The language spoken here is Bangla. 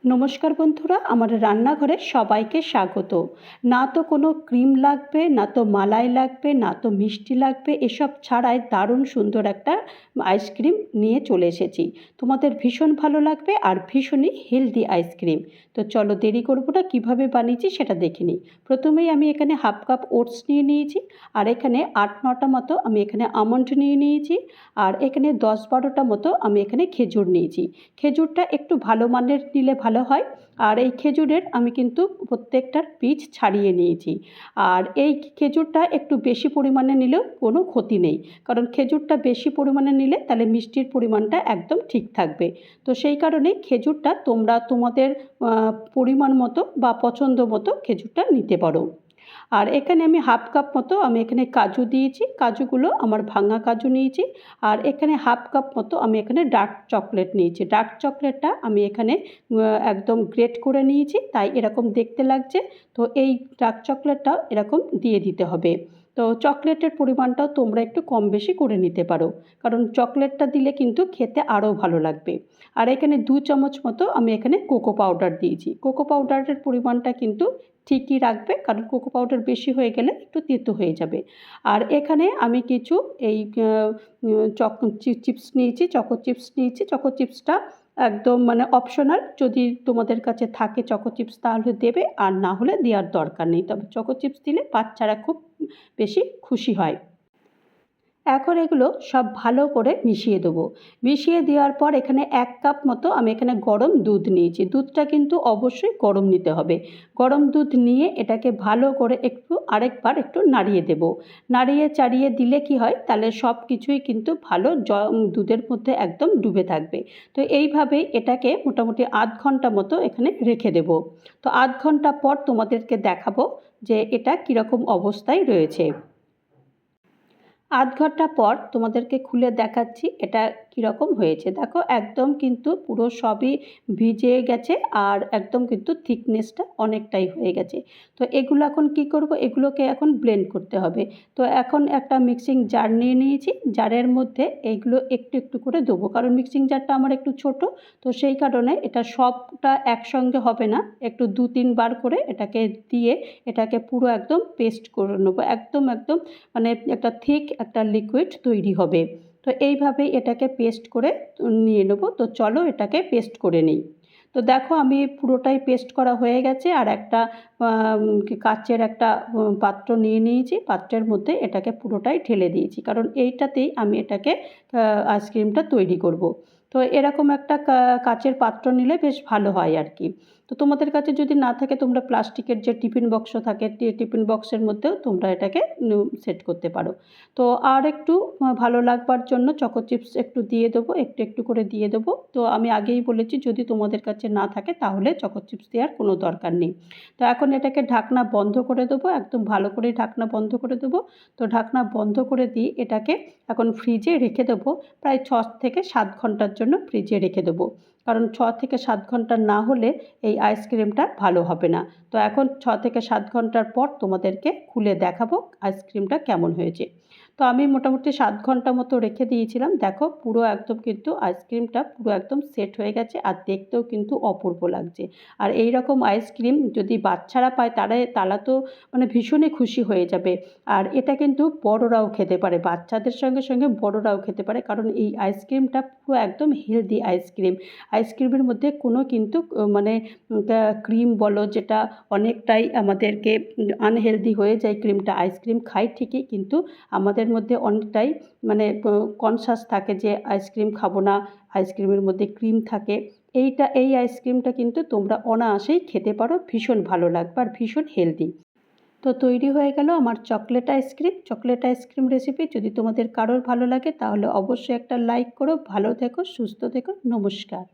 নমস্কার বন্ধুরা, আমার রান্নাঘরে সবাইকে স্বাগত। না তো কোনো ক্রিম লাগবে, না তো মালাই লাগবে, না তো মিষ্টি লাগবে, এসব ছাড়াই দারুণ সুন্দর একটা আইসক্রিম নিয়ে চলে এসেছি। তোমাদের ভীষণ ভালো লাগবে আর ভীষণই হেলদি আইসক্রিম। তো চলো দেরি করবো না, কীভাবে বানিয়েছি সেটা দেখে নিই। প্রথমেই আমি এখানে হাফ কাপ ওটস নিয়ে নিয়েছি, আর এখানে 8-9টা মতো আমি এখানে আমন্ড নিয়ে নিয়েছি, আর এখানে 10-12টা মতো আমি এখানে খেজুর নিয়েছি। খেজুরটা একটু ভালো মানের নিলে ভালো হয়। আর এই খেজুরের আমি কিন্তু প্রত্যেকটার বীজ ছাড়িয়ে নিয়েছি। আর এই খেজুরটা একটু বেশি পরিমাণে নিলেও কোনো ক্ষতি নেই, কারণ খেজুরটা বেশি পরিমাণে নিলে তাহলে মিষ্টির পরিমাণটা একদম ঠিক থাকবে। তো সেই কারণে খেজুরটা তোমরা তোমাদের পরিমাণ মতো বা পছন্দ মতো খেজুরটা নিতে পারো। আর এখানে আমি হাফ কাপ মতো আমি এখানে কাজু দিয়েছি, কাজুগুলো আমার ভাঙা কাজু নিয়েছি। আর এখানে হাফ কাপ মতো আমি এখানে ডার্ক চকলেট নিয়েছি। ডার্ক চকলেটটা আমি এখানে একদম গ্রেট করে নিয়েছি, তাই এরকম দেখতে লাগছে। তো এই ডার্ক চকলেটটাও এরকম দিয়ে দিতে হবে। তো চকলেটের পরিমাণটাও তোমরা একটু কম বেশি করে নিতে পারো, কারণ চকলেটটা দিলে কিন্তু খেতে আরও ভালো লাগবে। আর এখানে 2 চামচ মতো আমি এখানে কোকো পাউডার দিয়েছি। কোকো পাউডারের পরিমাণটা কিন্তু ঠিকই রাখবে, কারণ কোকো পাউডার বেশি হয়ে গেলে একটু তেতো হয়ে যাবে। আর এখানে আমি কিছু এই চিপস নিয়েছি, চকো চিপস নিয়েছি। চকো চিপসটা একদম মানে অপশনাল, যদি তোমাদের কাছে থাকে চকো চিপস তাহলে দেবে, আর না হলে দেওয়ার দরকার নেই। তবে চকো চিপস দিলে বাচ্চারা খুব বেশি খুশি হয়। এখন এগুলো সব ভালো করে মিশিয়ে দেবো। মিশিয়ে দেওয়ার পর এখানে 1 কাপ মতো আমি এখানে গরম দুধ নিয়েছি। দুধটা কিন্তু অবশ্যই গরম নিতে হবে। গরম দুধ নিয়ে এটাকে ভালো করে আরেকবার একটু নাড়িয়ে দেবো। নাড়িয়ে চাড়িয়ে দিলে কি হয়, তাহলে সব কিছুই কিন্তু ভালো দুধের মধ্যে একদম ডুবে থাকবে। তো এইভাবেই এটাকে মোটামুটি আধ ঘন্টা মতো এখানে রেখে দেবো। তো আধ ঘন্টা পর তোমাদেরকে দেখাবো যে এটা কীরকম অবস্থায় রয়েছে। আধ ঘন্টা পর তোমাদেরকে খুলে দেখাচ্ছি এটা কীরকম হয়েছে। দেখো একদম কিন্তু পুরো সবই ভিজে গেছে, আর একদম কিন্তু থিকনেসটা অনেকটাই হয়ে গেছে। তো এগুলো এখন কী করব, এগুলোকে এখন ব্লেন্ড করতে হবে। তো এখন একটা মিক্সিং জার নিয়ে নিয়েছি, জারের মধ্যে এইগুলো একটু একটু করে দেবো, কারণ মিক্সিং জারটা আমার একটু ছোট। তো সেই কারণে এটা সবটা একসঙ্গে হবে না, একটু 2-3 বার করে এটাকে দিয়ে এটাকে পুরো একদম পেস্ট করে নেবো। একদম একদম মানে একটা থিক একটা লিকুইড তৈরি হবে। তো এইভাবেই এটাকে পেস্ট করে নিয়ে নেব। তো চলো এটাকে পেস্ট করে নিই। তো দেখো আমি পুরোটাই পেস্ট করা হয়ে গেছে, আর একটা কাচের একটা পাত্র নিয়ে নিয়েছি। পাত্রের মধ্যে এটাকে পুরোটাই ঢেলে দিয়েছি, কারণ এইটাতেই আমি এটাকে আইসক্রিমটা তৈরি করব। তো এরকম একটা কাচের পাত্র নিলে বেশ ভালো হয় আর কি। তো তোমাদের কাছে যদি না থাকে, তোমরা প্লাস্টিকের যে টিফিন বক্স থাকে, টিফিন বক্সের মধ্যেও তোমরা এটাকে সেট করতে পারো। তো আর একটু ভালো লাগবার জন্য চকো চিপস একটু দিয়ে দেবো, একটু একটু করে দিয়ে দেবো। তো আমি আগেই বলেছি, যদি তোমাদের কাছে না থাকে তাহলে চকো চিপস দেওয়ার কোনো দরকার নেই। তো এখন এটাকে ঢাকনা বন্ধ করে দেবো, একদম ভালো করে ঢাকনা বন্ধ করে দেবো। তো ঢাকনা বন্ধ করে দিয়ে এটাকে এখন ফ্রিজে রেখে দেবো, প্রায় 6 থেকে 7 ঘন্টার জন্য ফ্রিজে রেখে দেবো। কারণ 6 থেকে 7 ঘন্টা না হলে এই আইসক্রিমটা ভালো হবে না। তো এখন 6 থেকে 7 ঘন্টার পর তোমাদেরকে খুলে দেখাবো আইসক্রিমটা কেমন হয়েছে। তো আমি মোটামুটি 7 ঘন্টা মতো রেখে দিয়েছিলাম। দেখো পুরো একদম কিন্তু আইসক্রিমটা পুরো একদম সেট হয়ে গেছে, আর দেখতেও কিন্তু অপূর্ব লাগছে। আর এই রকম আইসক্রিম যদি বাচ্চারা পায় তারা তো মানে ভীষণই খুশি হয়ে যাবে। আর এটা কিন্তু বড়রাও খেতে পারে, বাচ্চাদের সঙ্গে সঙ্গে বড়রাও খেতে পারে, কারণ এই আইসক্রিমটা পুরো একদম হেলদি আইসক্রিম। আইসক্রিমের মধ্যে কোনো কিন্তু মানে ক্রিম বলো, যেটা অনেকটাই আমাদেরকে আনহেলদি হয়ে যায় ক্রিমটা। আইসক্রিম খাই ঠিকই, কিন্তু আমাদের মধ্যে অনেকটাই মানে কনসাস থাকে যে আইসক্রিম খাবো না, আইসক্রিমের মধ্যে ক্রিম থাকে। এই আইসক্রিমটা কিন্তু তোমরা অনায়াসেই খেতে পারো, ভীষণ ভালো লাগবে আর ভীষণ হেলদি। তো তৈরি হয়ে গেল আমার chocolate ice cream. Chocolate ice cream recipe যদি তোমাদের কারোর ভালো লাগে তাহলে অবশ্যই একটা লাইক করো। ভালো থেকো, সুস্থ থেকো, নমস্কার।